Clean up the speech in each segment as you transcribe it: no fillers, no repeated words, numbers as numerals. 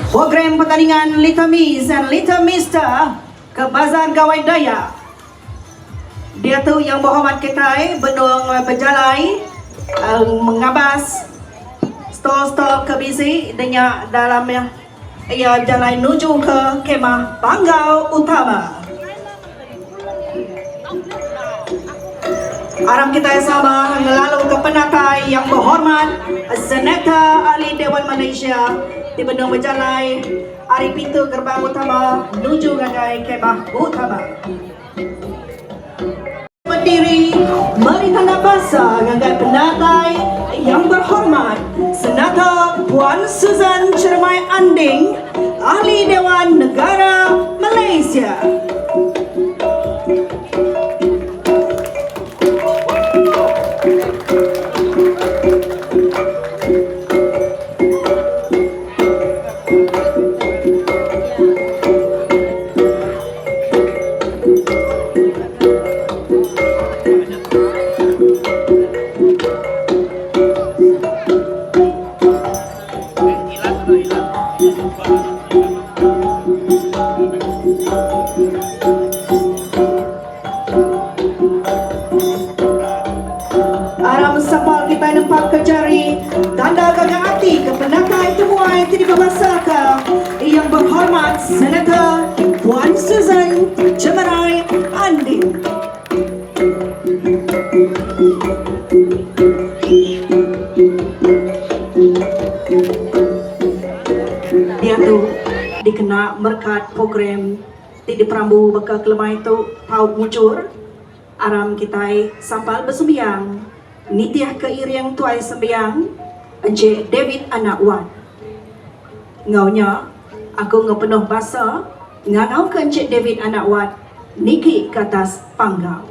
Program pertandingan Little Miss dan Little Mister ke Bazar Gawai Daya. Dia tu yang berhormat kita benung berjalai mengabas stol-stol ke bisi dengan dalamnya ia jalan menuju ke kemah Panggau Utama. Aram kita sama lalu ke penatai yang berhormat Seneta Ahli Dewan Malaysia di benung berjalai hari pintu gerbang utama menuju ngagai kemah utama. Berdiri mari tanda bahasa ngagai penatai yang berhormat Senata Puan Susan Cermai Anding, Ahli Dewan Negara Malaysia. Aram sapal kita nampak ke jari tanda gagang hati ke penakai temuai tidak berbasaka yang berhormat Senator Puan Susan Cemarai Anding. Dia tu dikena merkat program di perambu bakal kelemah itu paut muncur. Aram kita sapal bersembiang nitiah keiriang tuai sembiang Encik David anak Wan. Ngaunya aku ngepenuh bahasa ngau ke Encik David anak Wan niki ke atas Panggau.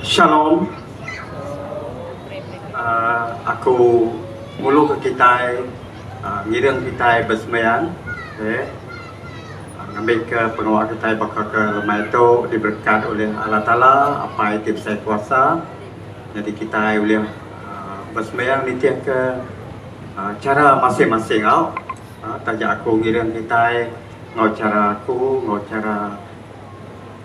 Shalom. Aku mulu ke kita ngirang kita bersemayang, ngambil ke pengawal kita bakal ke lemah itu diberkat oleh Allah Ta'ala apa itu saya kuasa. Jadi kita boleh bersemayang nitiah ke cara masing-masing au. Tajak aku ngirang kita ngau cara aku, ngau cara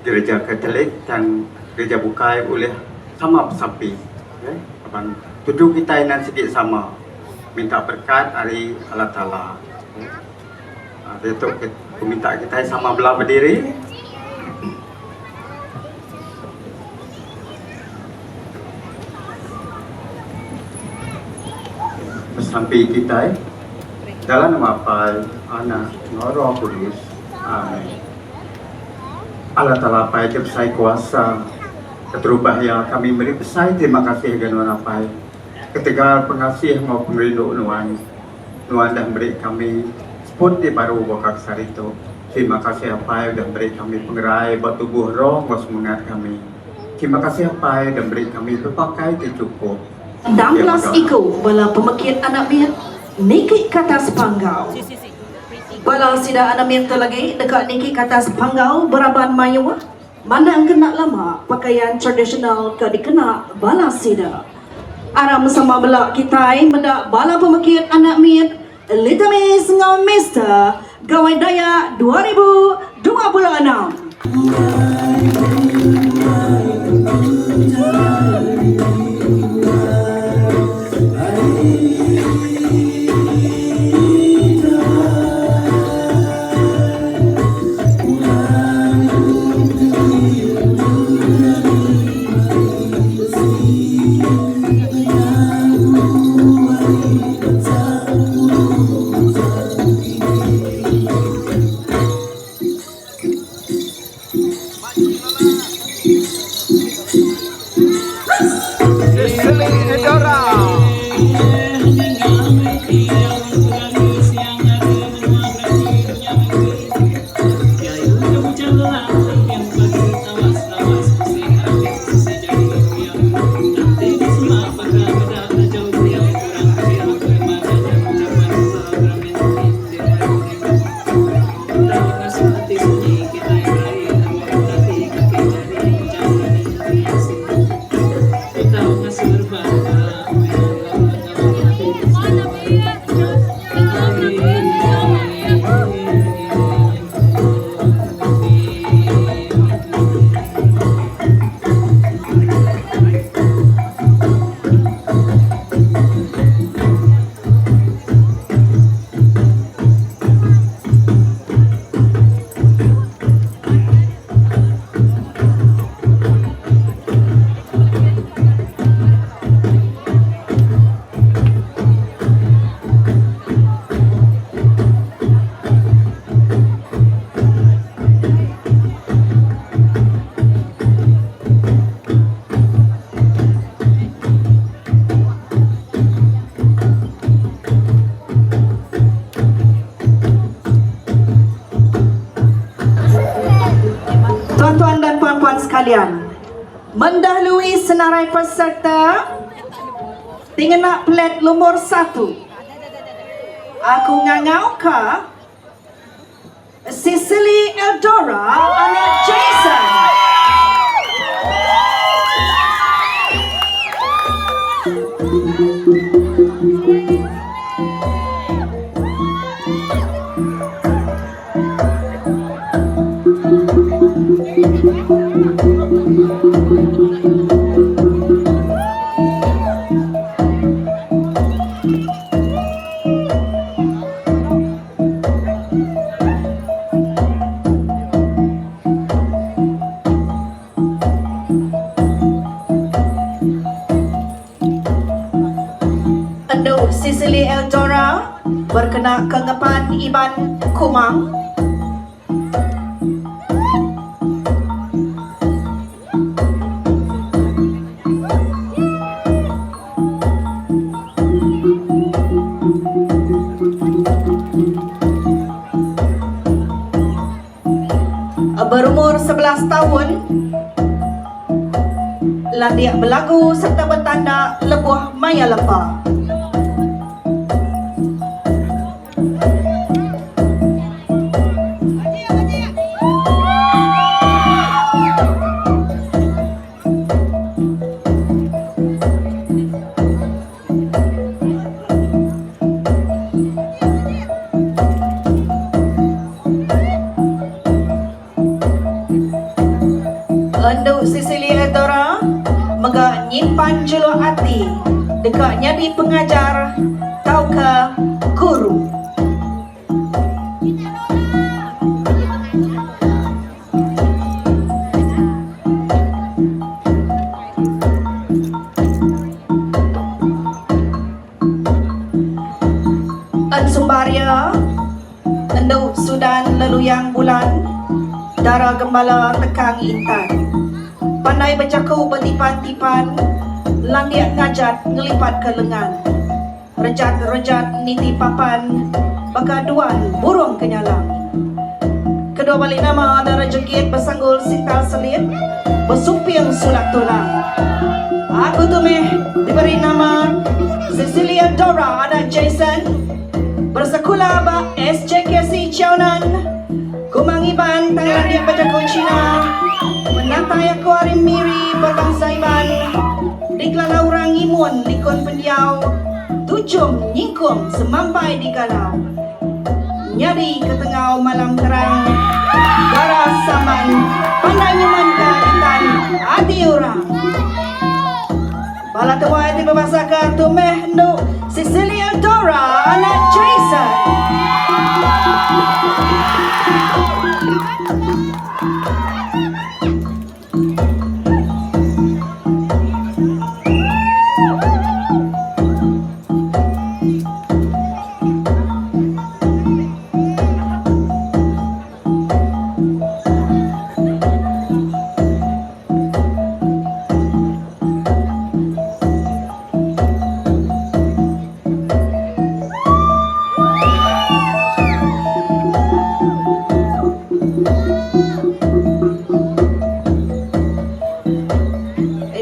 gereja Katolik dan gereja bukai oleh sama sapi. Tujuh kita yang sedikit sama. Minta berkat dari Allah Ta'ala. Itu aku minta kita sama belah berdiri. Sampai kita dalam nama Bapa, Anak, Roh Kudus. Amin. Allah Ta'ala apa yang saya kuasa keterubah yang kami beri besar terima kasih dengan apa ketika pengasih mau pengrindu Nuan dah beri kami seperti baru bakal sarito. Terima kasih apa yang dah beri kami pengerai buat tubuh roh buat semangat kami. Terima kasih apa yang dah beri kami berpakai cukup. Dan kelas iku bala pemekit anak miat niki ke atas Panggau. Bala sida anak miat lagi dekat niki ke atas Panggau beraban mayu. Mana yang kena lama pakaian tradisional ke dikena bala sida. Aram sama belak kita mendak bala pemekit anak miat Little Miss ngau Mister Gawai Daya 2026. sekalian, mendahului senarai peserta tingena plat nomor 1. Aku ngangau ka Cecily Eldora anak Jason. Cecily Eldora berkena kengepan Iban Kumang. Berumur 11 tahun, landia berlagu serta bertanda lebuh maya lepa. Untuk Cecily Eldora mega nyimpan jelo hati dekatnya di pengajar tau ke guru. Sumbaria untuk Sudan leluyang bulan darah gembala tekang intan. Pandai bercaku bertipan-tipan, landiak ngajat ngelipat ke lengan. Rejat-rejat niti papan, bakaduan burung kenyalang. Kedua balik nama ada rejekit bersanggul sintal selit, bersumping sulak tulang. Aku tumeh diberi nama Cecily Eldora anak Jason, bersekolah ba SJKC Ciaunan. Kumangiban Thailand dia berjago Cina, menantai aku hari miri berbangsa Iban. Diklah orang imun likon pendiau, tujung nyingkum semampai di galau. Nyari ke tengah malam terang, darah saman, pandai nyaman kaitan hati orang. Bala tuai di berbahasa tumeh nu Cecily Eldora anak Jason.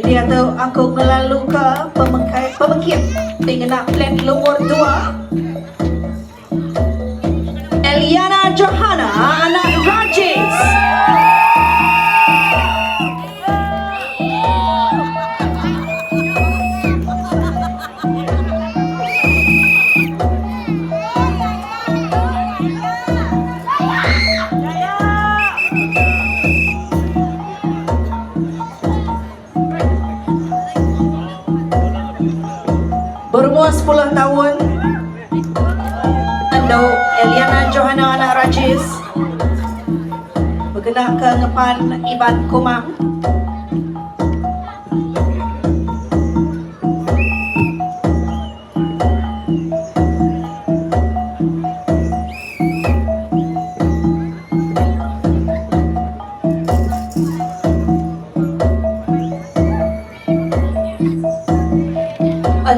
Dia tahu aku melalu ke pemekit dengan plat nomor 2. Eliana Johanna anak Rajis. Berumur 10 tahun, Ando Eliana Johanna anak Rajis berkena ke ngepan Iban Kumang.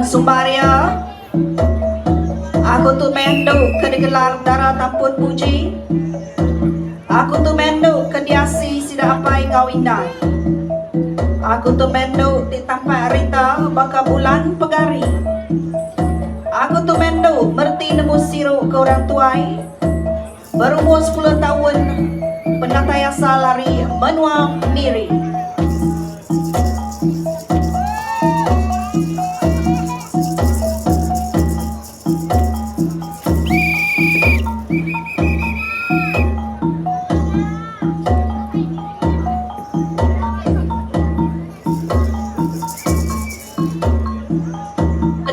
Sumbaria, aku tu mendo ke digelar darah tampun puji. Aku tu mendo ke diasi sida apa kau indai. Aku tumendo di tampak Rita baka bulan pegari. Aku tumendo merti nemu siro ke orang tuai. Berumur 10 tahun penatayasa lari menua miri.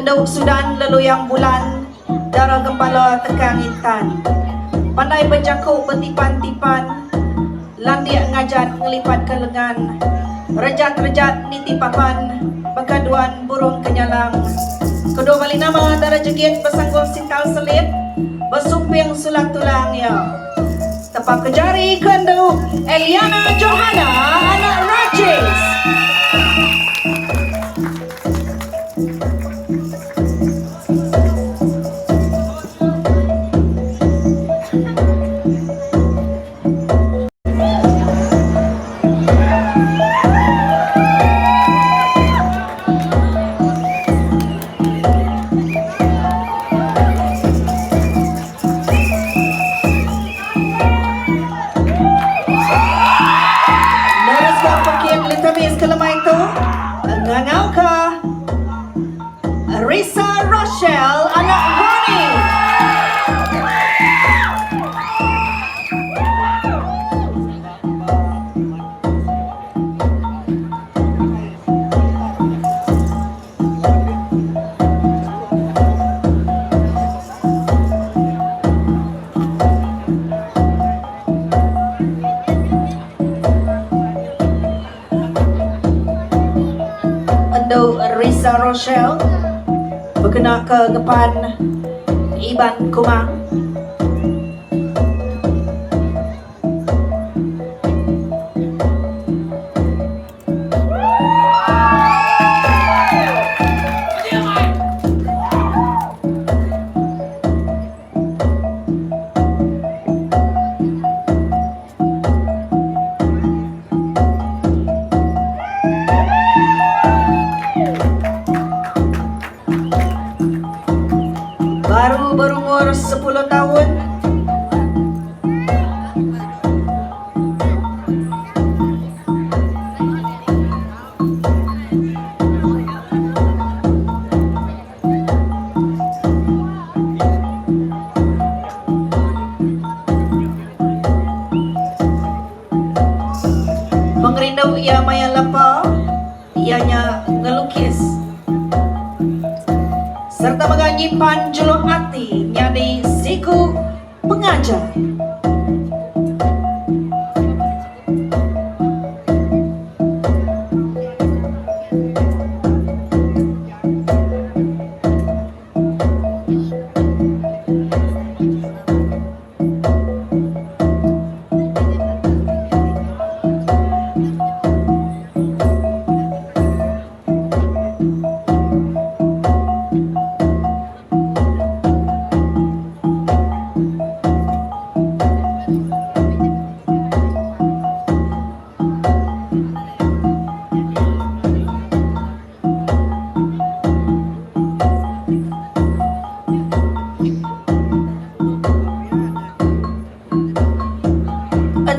Endau sudan leluyang bulan, darah gempala tekan intan. Pandai berjakuk betipan-tipan, landiak ngajat ngelipat ke lengan. Rejat-rejat niti papan, bekaduan burung kenyalang. Kedua balik nama darah jegit bersanggul sintal selip, bersumping sulak tulang ya. Tepak kejari kendu Eliana Johanna anak Rajis. Ngangau ka Risa Rochelle anak Ronnie. Risa Rochelle berkena ke depan Iban Kumang. Baru berumur 10 tahun. Mengerindau ia maya lapa, ianya ngelukis. Serta menganyipan juluk hati nyadi siku pengajar.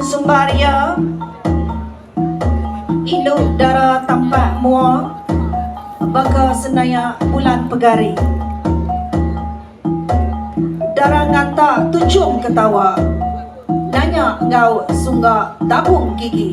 Sumbaria induk darah tampak mua baka senaya bulan pegari. Darah nganta tujung ketawa, nanya engkau sunggah tabung gigi.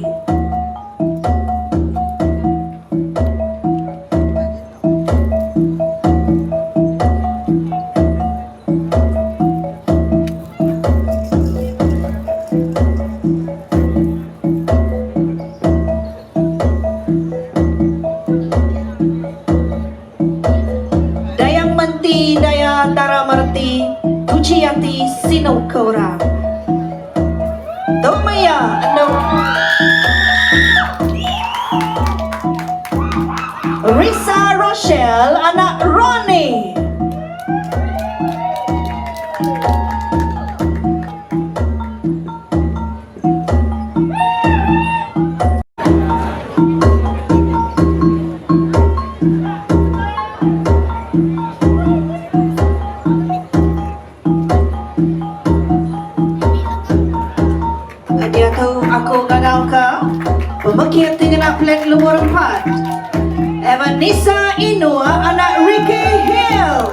Daya tara marti tuciati sino kora domaya no Risa Rochelle anak Ronnie. Ando ganaw ka, pemakit dengan plek lumur 4. Evanisa Inua anak Ricky Hill.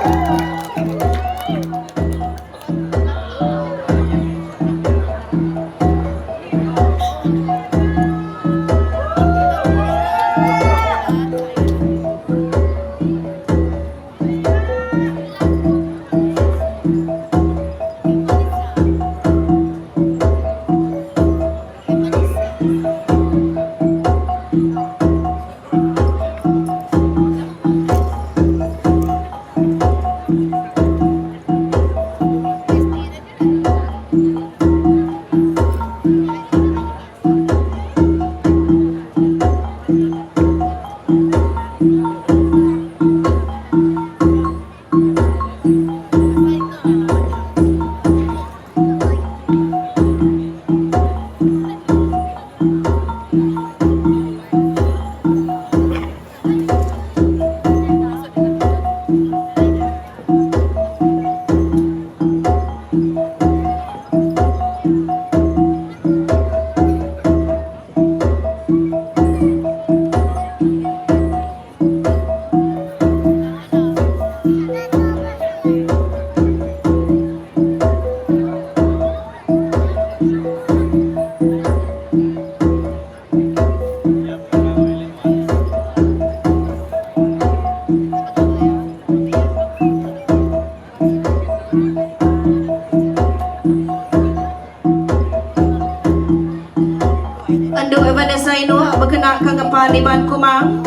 Ando Evanisa Inua berkena kanggapan Iban Kumang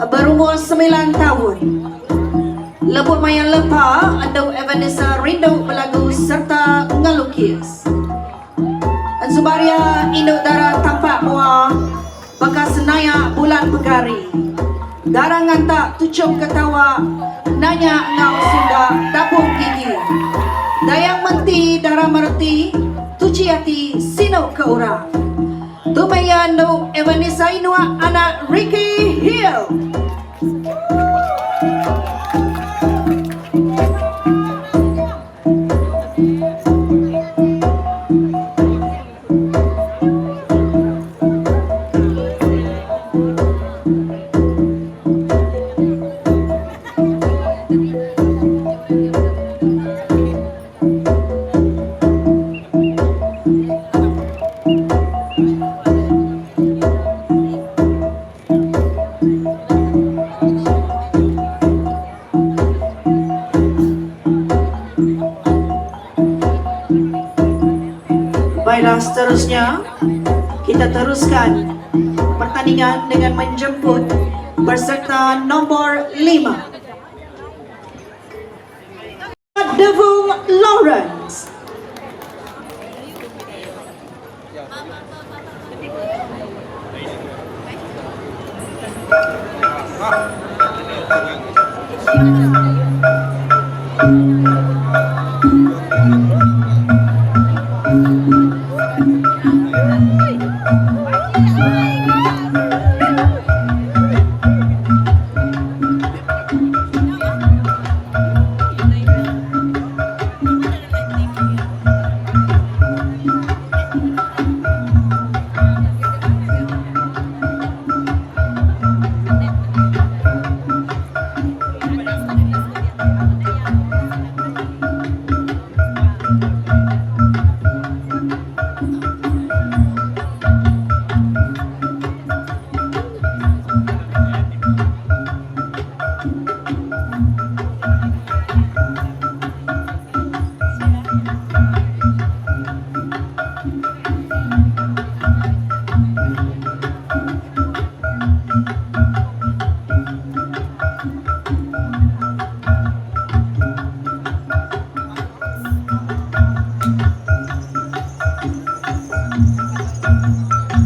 berumur 9 tahun. Lebut mayan lepa Ando Evanisa rindu berlagu serta ngelukis. Zubaria induk darah tampak mua bekas senaya bulan pegari. Darah ngantak tucung ketawa nanya ngau sunda tapung gigi. Dayang menti darah merti tuci hati sino ke orang. Tumayano Evanisa Inua anak Ricky Hill. Baiklah, seterusnya kita teruskan pertandingan dengan menjemput peserta nomor 5, Devung Lawrence.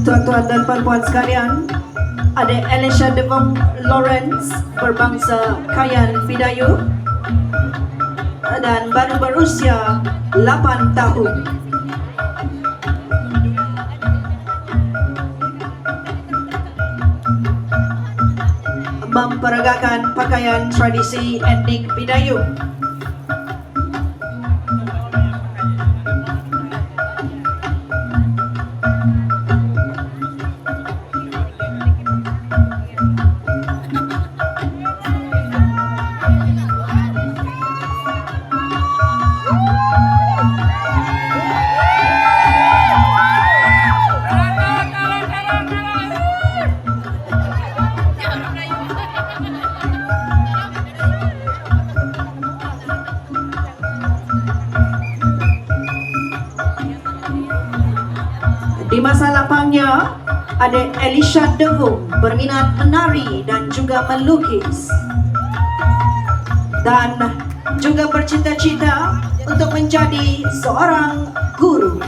Tuan-tuan dan puan-puan sekalian, ada Alicia Devung Lawrence berbangsa Kayan Fidayu dan baru berusia 8 tahun. Memperagakan pakaian tradisi etnik Fidayu. masa lapangnya, ada Elisha Devung berminat menari dan juga melukis. Dan juga bercita-cita untuk menjadi seorang guru.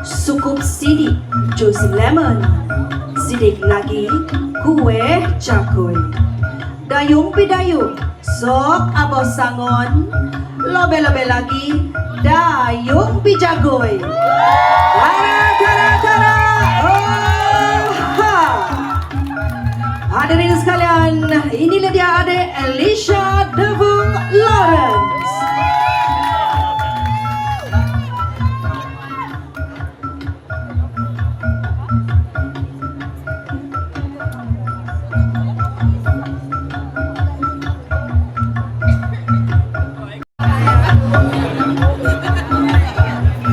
Sukup sidik jus lemon, sidik lagi kue cakoy. Dayung pidayung, sok abos sangon, lobe-lobe lagi, dayung pijagoy. Tara. Oh, ha. Hadirin sekalian, inilah dia ada Elisha Devung Lawrence.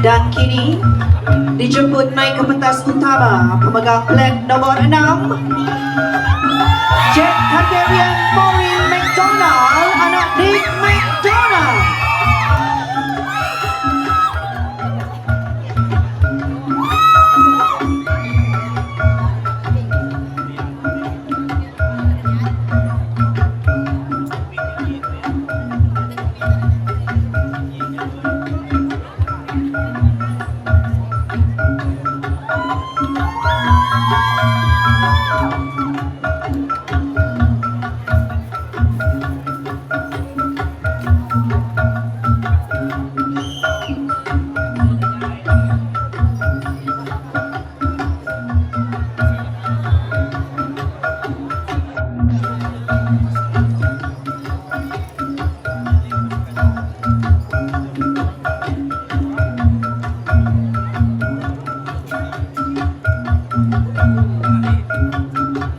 Dan kini dijemput naik ke pentas utama pemegang flag nomor 6, Jet Hungarian Maureen McDonald, anak Dick McDonald.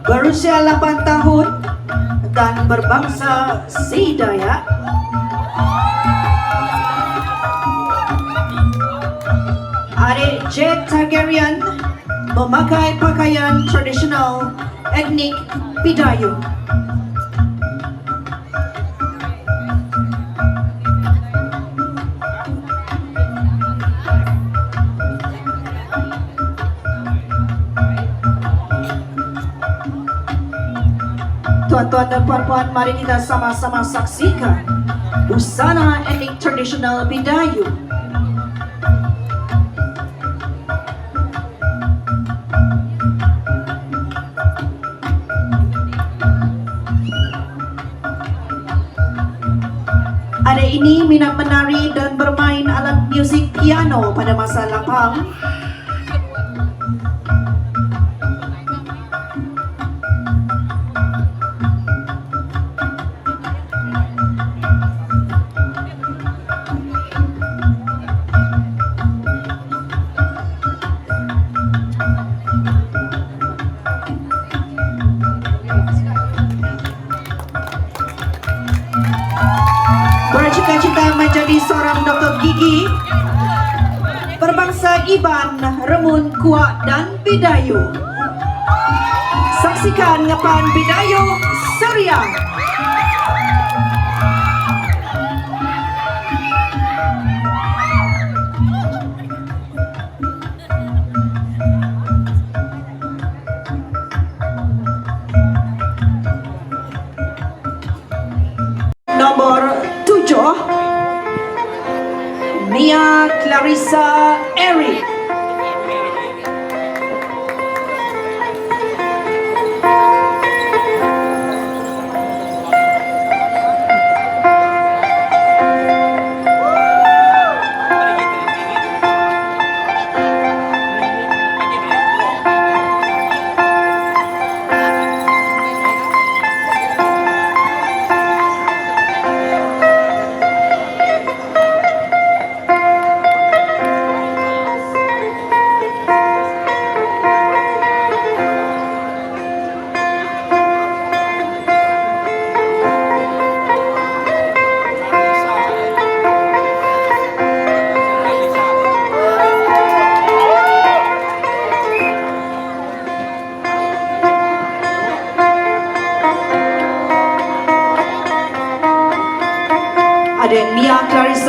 Berusia 8 tahun dan berbangsa Dayak. Adik Jet Hungarian memakai pakaian tradisional etnik Bidayuh. Tuan-tuan dan puan-puan, mari kita sama-sama saksikan busana etnik tradisional Bidayuh. Adik ini minat menari dan bermain alat musik piano pada masa lapang. Bercita-cita menjadi seorang dokter gigi, berbangsa Iban, Remun, Kuak dan Bidayuh. Saksikan ngepan Bidayuh Seriang. Nomor 7, Mia Clarissa Eric.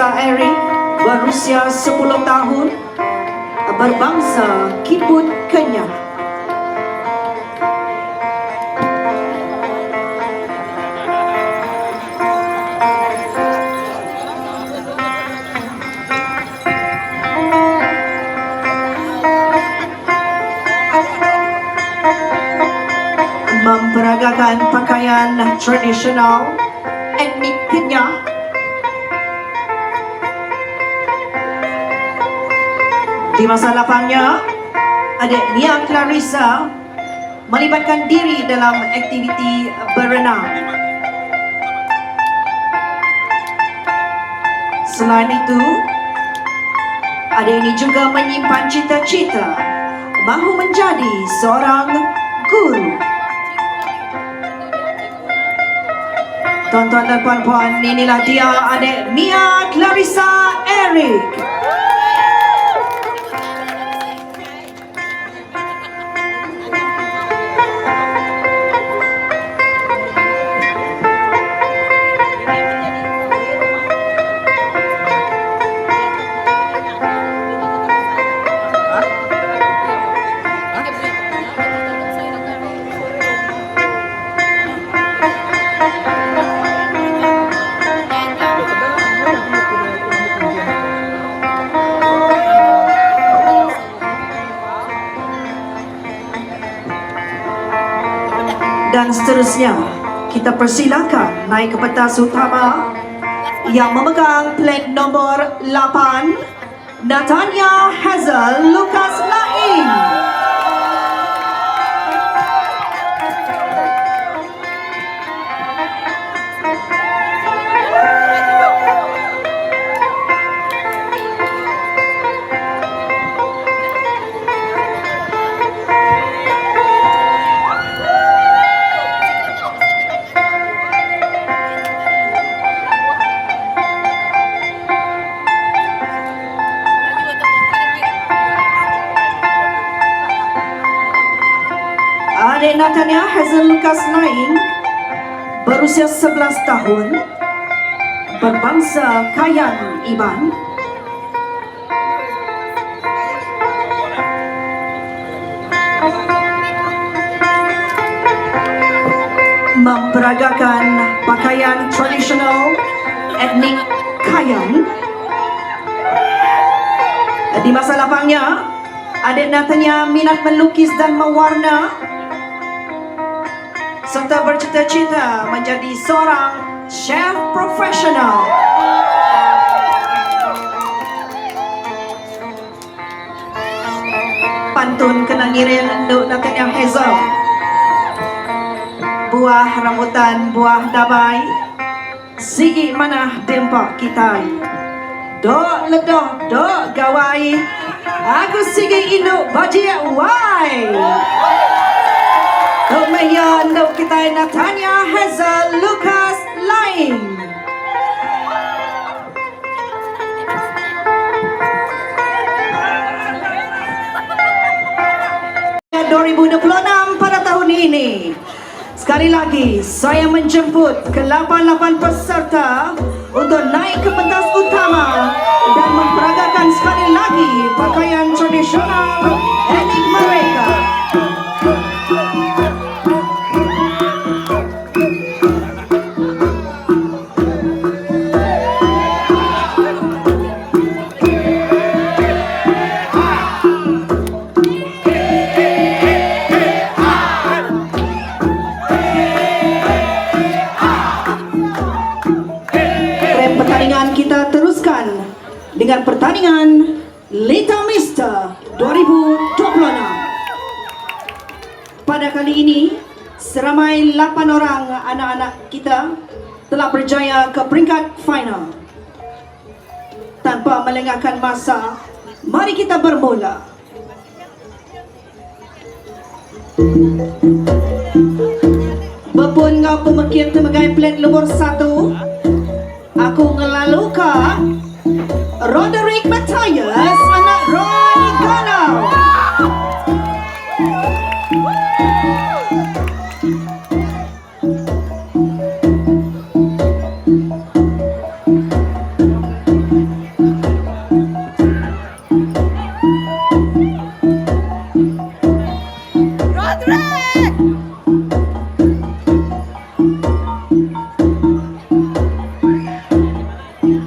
Clarissa Eric, berusia 10 tahun, berbangsa Kibut, Kenya. Memperagakan pakaian tradisional etnik Kenya. Di masa lapangnya, adik Nia Clarissa melibatkan diri dalam aktiviti berenang. Selain itu, adik ini juga menyimpan cita-cita mahu menjadi seorang guru. Tuan-tuan dan puan-puan, inilah dia adik Nia Clarissa Eric. Dan seterusnya, kita persilakan naik ke pentas utama yang memegang plat nombor 8, Natanya Hazel Lucas Lain. Adik Natanya Hazel Lucas Lain berusia 11 tahun, berbangsa Kayan Iban. Memperagakan pakaian tradisional etnik Kayan. Di masa lapangnya, adik Natanya minat melukis dan mewarna, serta bercita-cita menjadi seorang chef profesional. Pantun kena ngirin untuk Natanya Hazel. Buah rambutan, buah dabai, sigi manah dempak kitai. Dok ledoh, dok gawai, aku sigi induk bajia wai. Kemudian untuk kita Natanya Hazel Lucas Lain. Tahun 2026 pada tahun ini. Sekali lagi, saya menjemput ke-88 peserta untuk naik ke pentas utama dan memperagakan sekali lagi pakaian tradisional etnik mereka. Kita teruskan dengan pertandingan Little Mister 2026. Pada kali ini, seramai 8 orang anak-anak kita telah berjaya ke peringkat final. Tanpa melengahkan masa, mari kita bermula. Bepun ngau pemekir temegai plat nomor 1. Aku ngelalu ke Roderick Matthias, anak Roy Galau.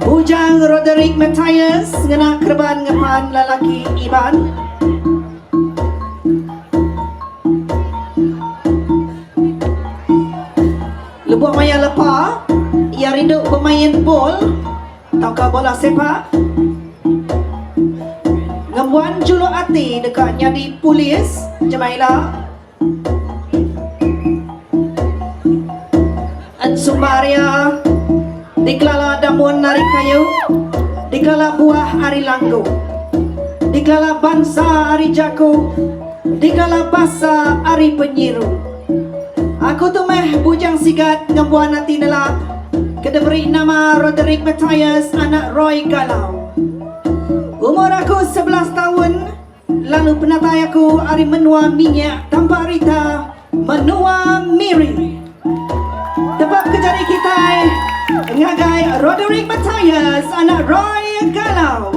Bujang Roderick Matthias ngena kerban ngepan lalaki Iban. Lebuh maya lepa, ia rindu bermain bol, taukah bola sepak. Ngembuan juluk hati dekat nyadi polis Jemaila. Sumbaria dikelala damun nari kayu, dikelala buah ari langgo, dikelala bangsa ari jago, dikelala basa ari penyiru. Aku tu meh bujang sigat ngembuan hati nelak, kedeberi nama Roderick Matthias anak Roy Galau. Umur aku 11 tahun, lalu penatai aku ari menua minyak tanpa rita, menua miri. Tebak kejari kita ngagai Roderick Matthias anak Roy Galau.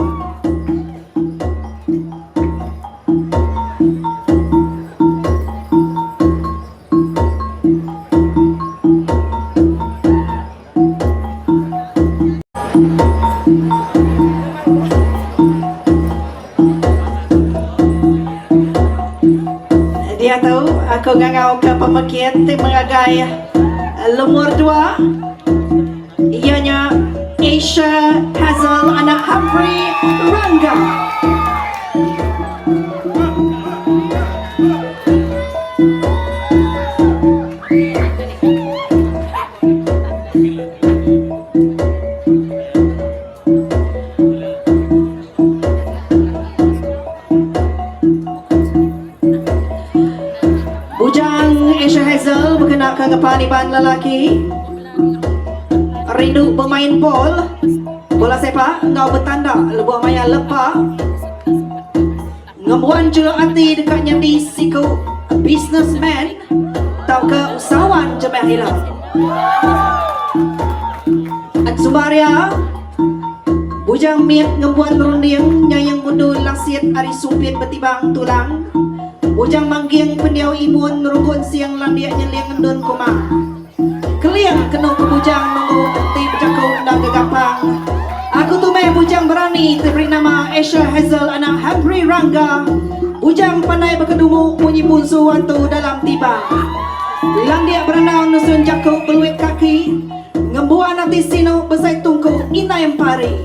Dia tahu aku ngangau ke pemekit tim mengagai nomor 2, ianya Asia Hazel anak Humphrey Rangga. Bujang Asia Hazel berkenaan kepaniban lelaki, rindu bermain bola sepak, engkau bertanda lebuh maya lepa. Ngembuan juluk hati dekatnya di siku businessman, tau ke usahawan jemaah hilang. Sumbaria bujang miat ngembuan runding nyayang mundur langsit ari supit betibang tulang. Bujang mangging pendiau imun rukun siang landia nyeliang ngendun kuma. Keliang kena ke bujang nunggu enti bercakap dan gegapang. Aku tu meh bujang berani diberi nama Asia Hazel anak Humphrey Rangga. Bujang pandai berkedumu bunyi bunsu wantu dalam tiba. Landia berenang nusun jakuk peluit kaki. Ngembuan nanti sino besai tungku ina yang pari.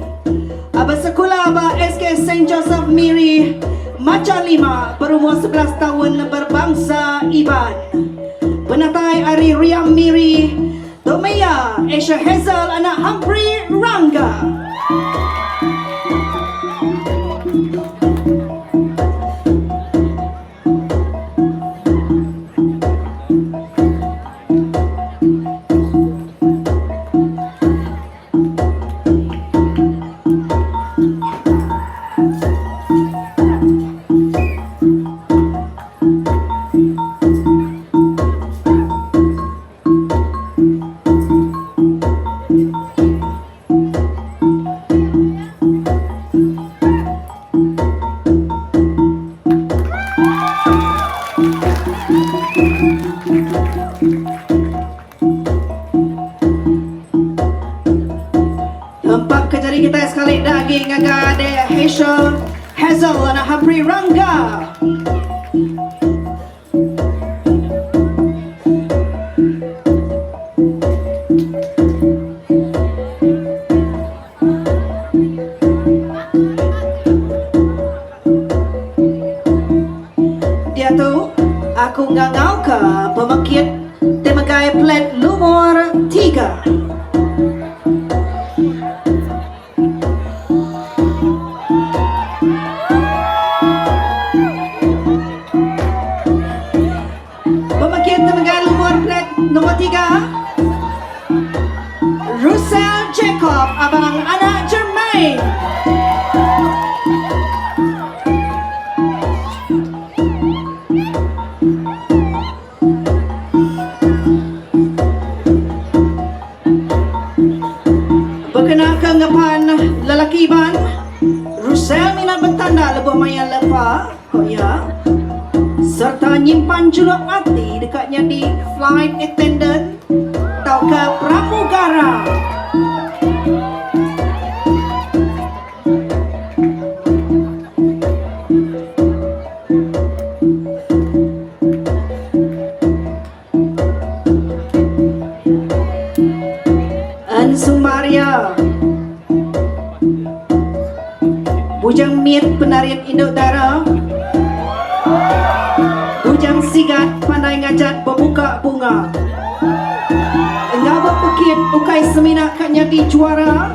Aba sekolah aba SK St. Joseph Miri Maca 5 berumur 11 tahun berbangsa Iban. Penatai Ari Riam Miri Tomaya Asia Hazel anak Humphrey Rangga. Empat kejari kita sekali daging agak ada Asia Hazel anak Humphrey Rangga. Dia tu aku ngangau ke pemakit temagai plat nomor 3. Nomor 3 Russell Jacob abang anak Jermaine. Berkenaan kenggapan lelaki Iban, Russell minat bertanda lebuh maya lepa. Oh ya, serta nyimpan juluk hati dekatnya di flight attendant atau ke pramugara. Sumaria Bujang Mir penarian Induk Dara, Bujang Sigat pandai ngajat berbuka bunga, Ngabak Bukit ukai semina katnya di juara,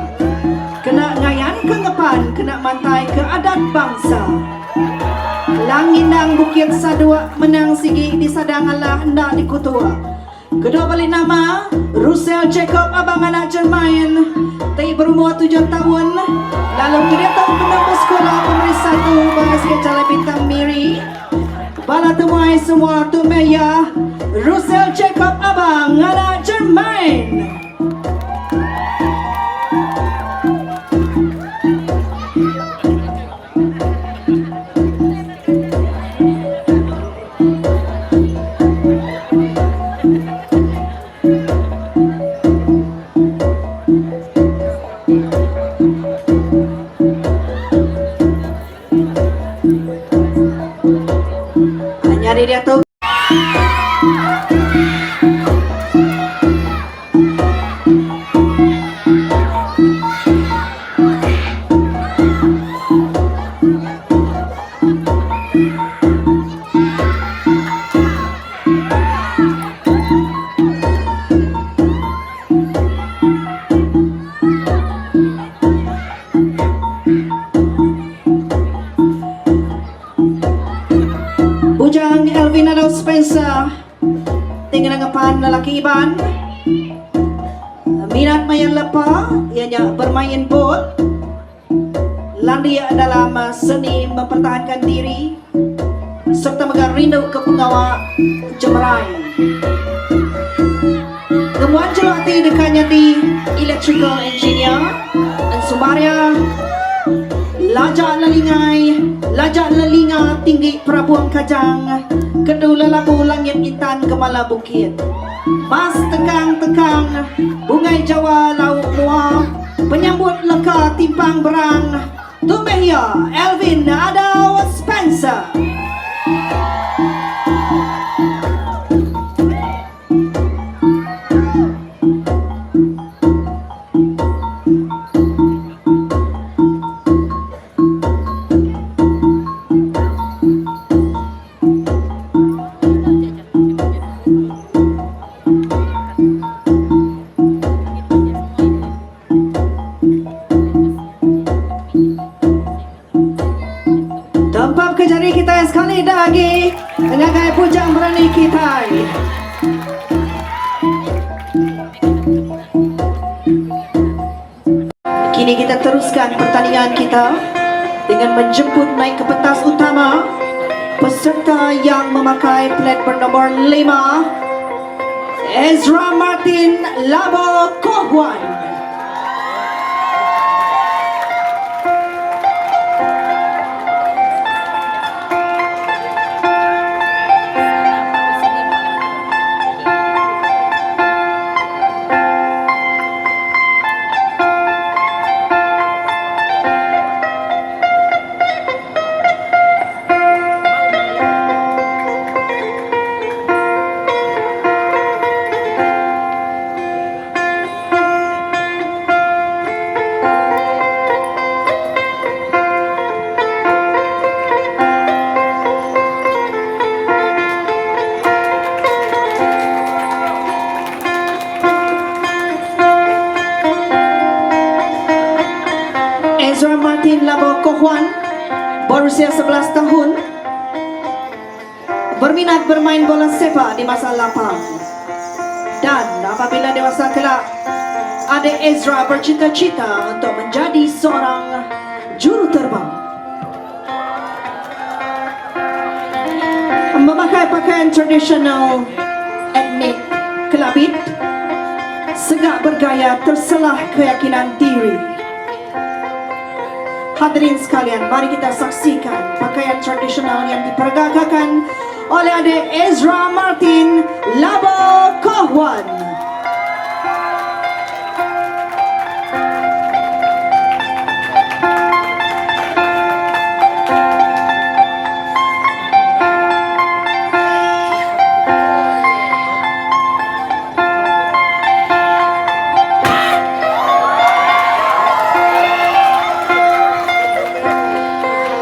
kena ngayan ke ngepan, kena mantai ke adat bangsa. Langindang Bukit Sadua menang sigi di sadang Allah hendak dikutua. Kedua balik nama Russell Jacob abang anak Jermain, tapi berumur 7 tahun. Lalu dia tahu penambah sekolah pemerintah 1 Bagas Kecalai Bintang Miri. Bala temuai semua tu meya Russell Jacob abang anak Jermain. Nyari dia tuh. Bujang Elvin atau Spencer dengan ngapan lelaki Iban minat main lepa, ianya bermain bot, landi dalam seni mempertahankan diri serta megang rindu ke pengawal Jemerai. Temuan jelati dekatnya di electrical engineer dan Sumaria lajak lelinga tinggi Prabuang Kajang, kedua labu langit intan Gemala Bukit, mas tekang-tekang bungai Jawa laut muar, penyambut leka timpang berang, Tumehya Elvin atau Spencer. Tempat kejari kita sekali lagi dengan gaya pujang berani kita. Kini kita teruskan pertandingan kita dengan menjemput naik ke pentas utama peserta yang memakai plat bernomor 5, Ezra Martin Labo Kohwan. Ezra Martin Labo Kohwan berusia 11 tahun, berminat bermain bola sepak di masa lapang, dan apabila dewasa kelak adik Ezra bercita-cita untuk menjadi seorang juru terbang. Memakai pakaian tradisional etnik Kelabit, segak bergaya terselah keyakinan diri. Hadirin sekalian, mari kita saksikan pakaian tradisional yang diperagakan oleh adik Ezra Martin Labo Kohwan.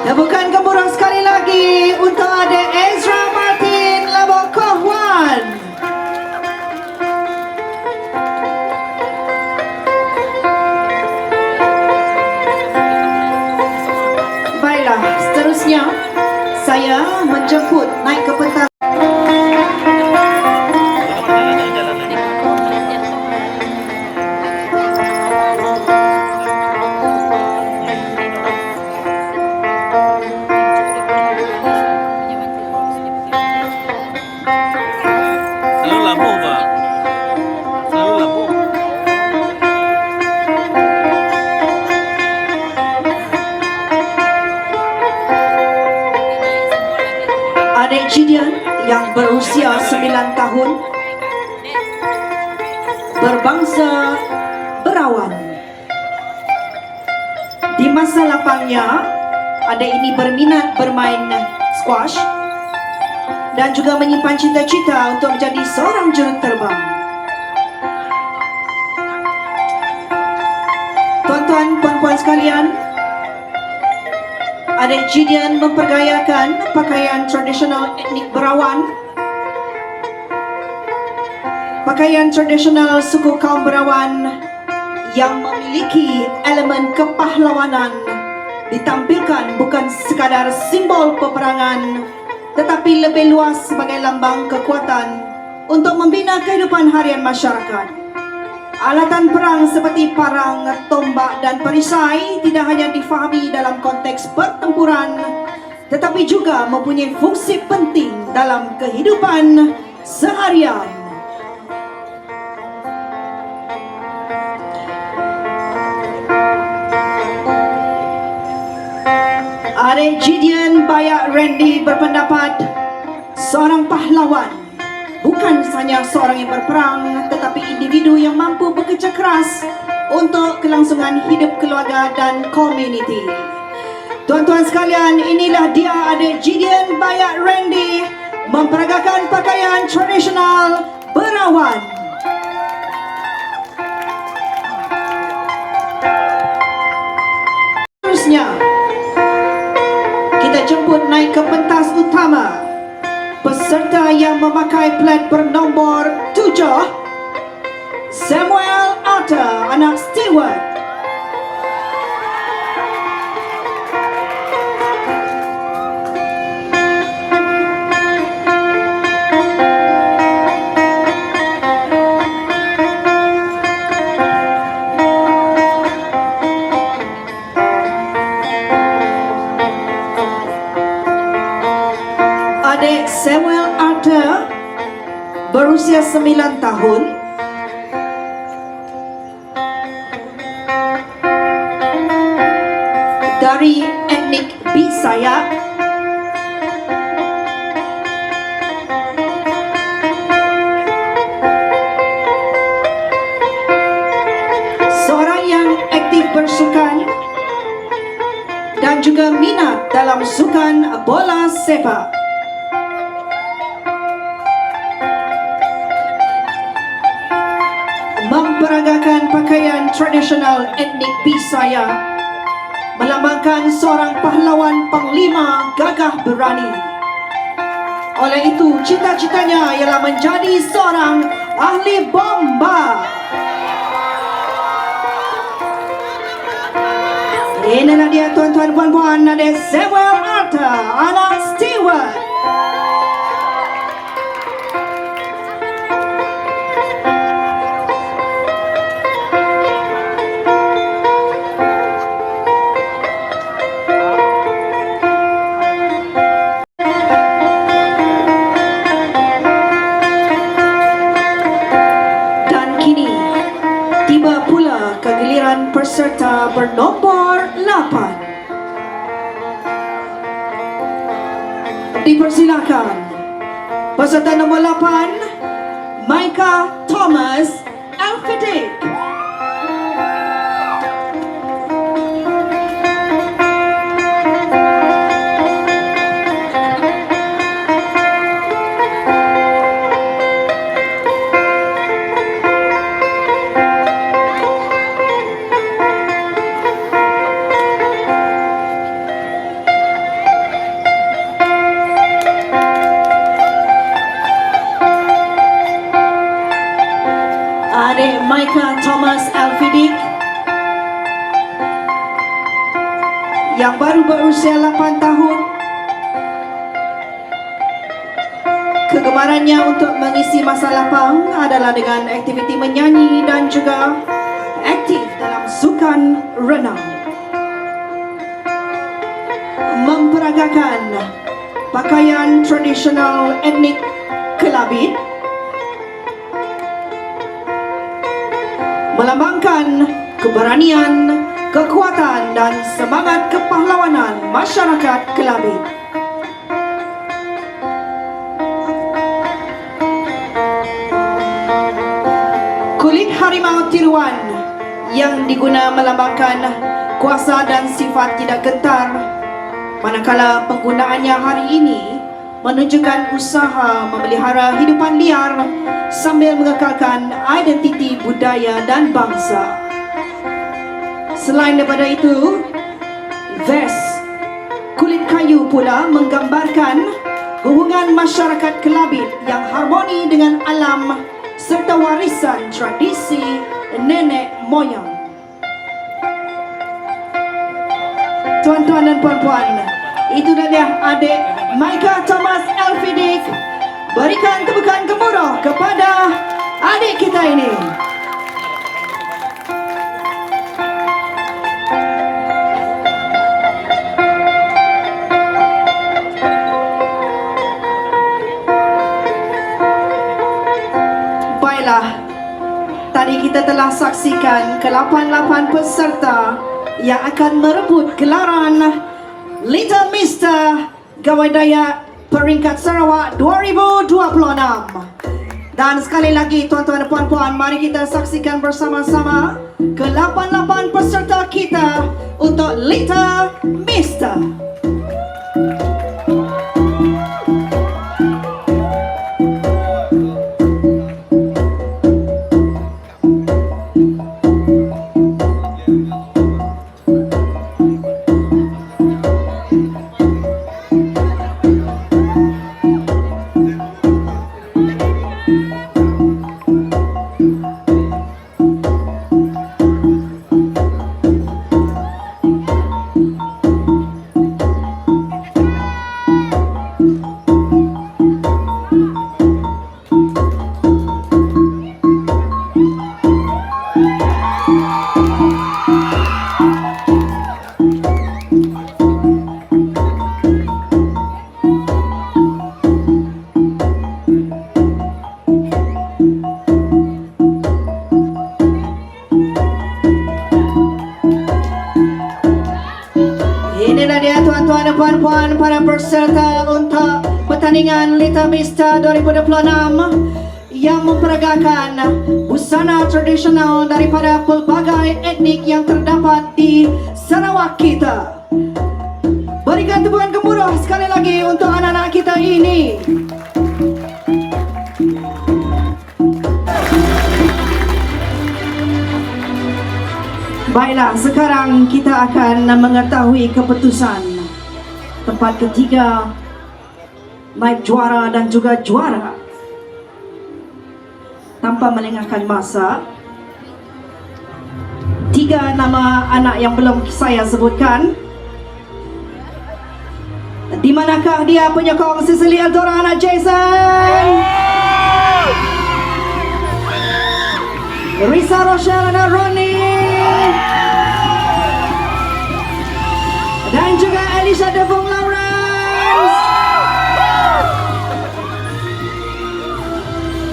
Tepukan gemuruh sekali lagi untuk adik Ezra Martin Labo Kohwan. Baiklah, seterusnya saya menjemput naik ke pentas. Selalu lampu Pak. Selalu lampu. Adik Gideon yang berusia 9 tahun, berbangsa Berawan. Di masa lapangnya, adik ini berminat bermain squash dan juga menyimpan cita-cita untuk menjadi seorang juruterbang. Tuan-tuan, puan-puan sekalian, adik Gideon mempergayakan pakaian tradisional etnik Berawan, pakaian tradisional suku kaum Berawan yang memiliki elemen kepahlawanan, ditampilkan bukan sekadar simbol peperangan, tetapi lebih luas sebagai lambang kekuatan untuk membina kehidupan harian masyarakat. Alatan perang seperti parang, tombak dan perisai tidak hanya difahami dalam konteks pertempuran, tetapi juga mempunyai fungsi penting dalam kehidupan seharian. Adik Gideon Bayak Randy berpendapat seorang pahlawan bukan hanya seorang yang berperang, tetapi individu yang mampu bekerja keras untuk kelangsungan hidup keluarga dan komuniti. Tuan-tuan sekalian, inilah dia adik Gideon Bayak Randy memperagakan pakaian tradisional Berawan. Seterusnya, kita jemput naik ke pentas utama peserta yang memakai plat bernombor 7, Samuel Arthur, anak Stewart. Adik Samuel Arthur berusia 9 tahun, dari etnik Bisaya. Seorang yang aktif bersukan dan juga minat dalam sukan bola sepak. Memperagakan pakaian tradisional etnik Bisaya melambangkan seorang pahlawan panglima gagah berani. Oleh itu, cita-citanya ialah menjadi seorang ahli bomba. Inilah dia tuan-tuan puan-puan, adik Samuel Arthur, anak Stewart. Peserta bernombor 8. Dipersilakan Peserta nombor 8, Micah Thomas Alfidik. Adik Micah Thomas Alfidik yang baru berusia 8 tahun. Kegemarannya untuk mengisi masa lapang adalah dengan aktiviti menyanyi dan juga aktif dalam sukan renang. Memperagakan pakaian tradisional etnik Kelabit, melambangkan keberanian, kekuatan dan semangat kepahlawanan masyarakat Kelabit. Kulit harimau tiruan yang diguna melambangkan kuasa dan sifat tidak gentar, manakala penggunaannya hari ini menunjukkan usaha memelihara hidupan liar sambil mengekalkan identiti budaya dan bangsa. Selain daripada itu, vest kulit kayu pula menggambarkan hubungan masyarakat Kelabit yang harmoni dengan alam serta warisan tradisi nenek moyang. Tuan-tuan dan puan-puan, itu dia adik Micah Thomas Alfidik. Berikan tepukan gemuruh kepada adik kita ini. Baiklah, tadi kita telah saksikan ke-8 peserta yang akan merebut gelaran Little Mister Gawai Dayak peringkat Sarawak 2026. Dan sekali lagi tuan-tuan dan puan-puan, mari kita saksikan bersama-sama ke-8 peserta kita untuk Little Mister. Inilah dia tuan-tuan dan puan-puan para peserta untuk pertandingan Little Mister 2026 yang memperagakan busana tradisional daripada pelbagai etnik yang terdapat di Sarawak kita. Berikan tepukan gemuruh sekali lagi untuk anak-anak kita ini. Baiklah, sekarang kita akan mengetahui keputusan tempat ketiga, naib juara dan juga juara. Tanpa melengahkan masa, 3 nama anak yang belum saya sebutkan. Di manakah dia penyokong Cecily Eldora, anak Jason? Risa Rochelle, anak Ronnie. Dan juga Alicia Devon Lawrence.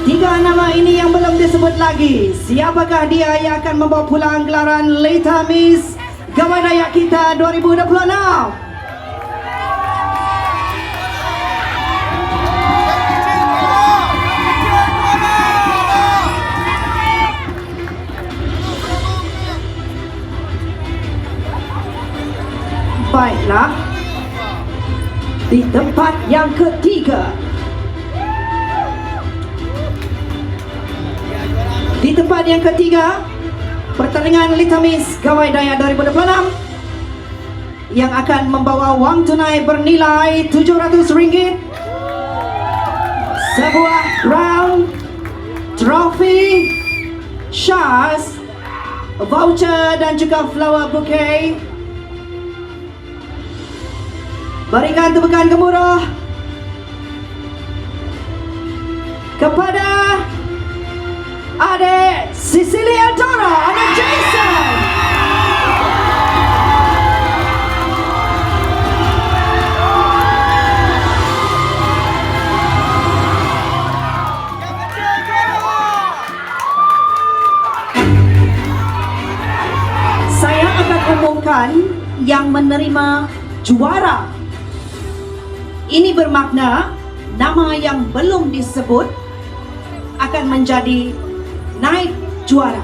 3 nama ini yang belum disebut lagi. Siapakah dia yang akan membawa pulang gelaran Little Miss Gawai Dayak kita 2026? Di tempat yang ketiga, pertandingan Litamis Gawai Daya 2026 yang akan membawa wang tunai bernilai RM700, sebuah crown, trofi, shas, voucher dan juga flower bouquet. Berikan tepukan gemuruh kepada adik Cecilia Dora, anak Jason. Saya akan umumkan yang menerima juara. Ini bermakna nama yang belum disebut akan menjadi naib juara.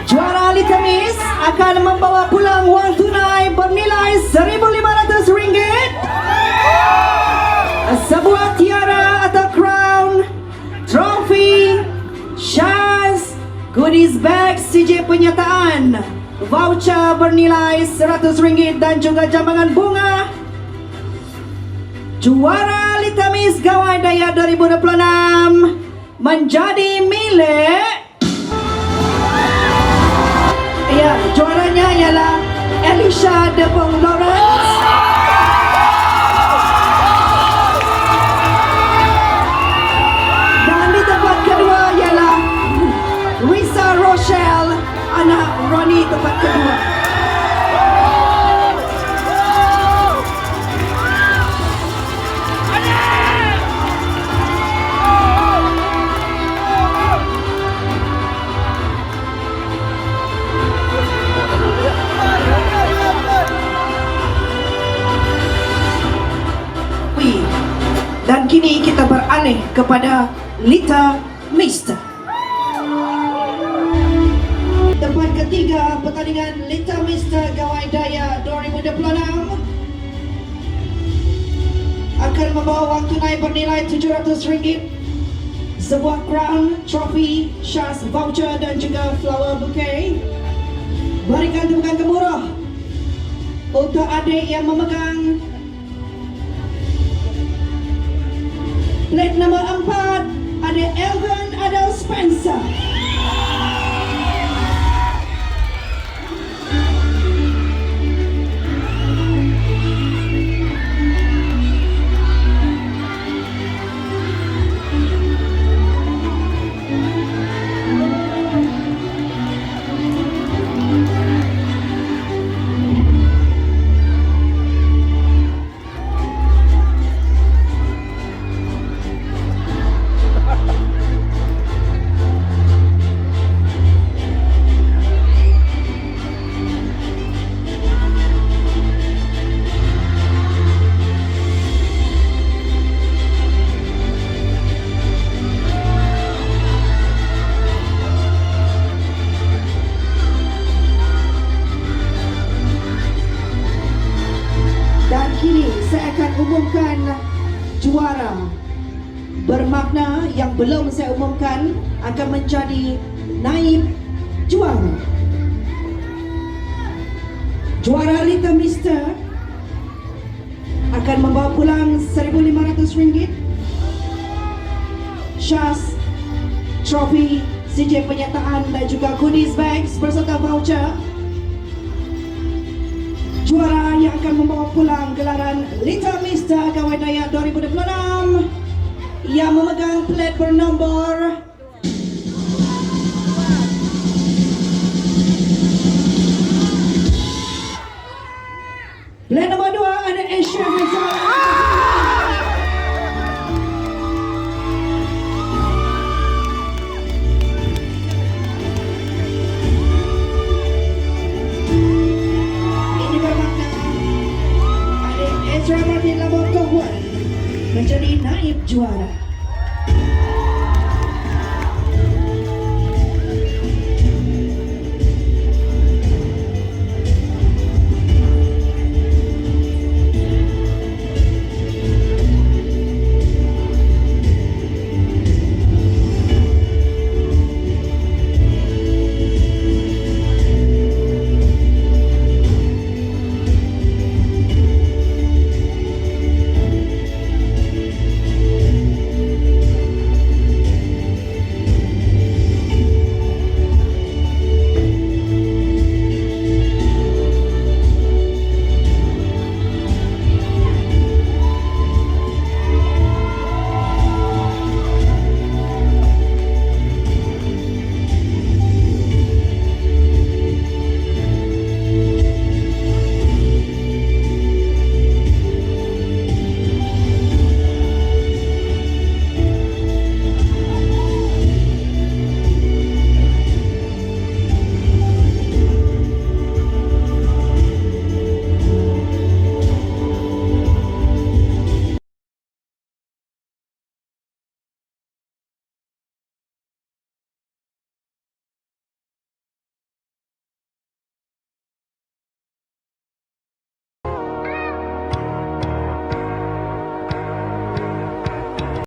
Juara Litamis akan membawa pulang wang tunai bernilai RM1.500, sebuah tiara atau crown, trofi, shas, goodies bag CJ penyertaan, voucher bernilai RM100 dan juga jambangan bunga. Juara Litamis Gawai Daya 2026 menjadi milik, ya, juaranya ialah Elisha Depong Lawrence. Dan di tempat kedua ialah Risa Rochelle, anak Ronnie, tempat kedua. Dan kini kita beralih kepada Lita Mister. Tempat ketiga pertandingan Lita Mister Gawai Daya 2026 akan membawa wang tunai bernilai RM700, sebuah crown, trofi, shas, voucher dan juga flower bouquet. Berikan tepukan gemuruh untuk adik yang memegang plat nombor 4, ada Elvin Adel Spencer. Saya akan umumkan juara, bermakna yang belum saya umumkan akan menjadi naib juara. Juara Lita Mister akan membawa pulang RM1.500, shas, trofi, CJ penyertaan dan juga goodies bags berserta voucher. Juara yang akan membawa pulang gelaran Lita Mister Gawai Daya 2026 yang memegang plat bernombor plat nombor 2 ada Asia Rizal. Ezra Martin Labor Kowal menjadi naib juara.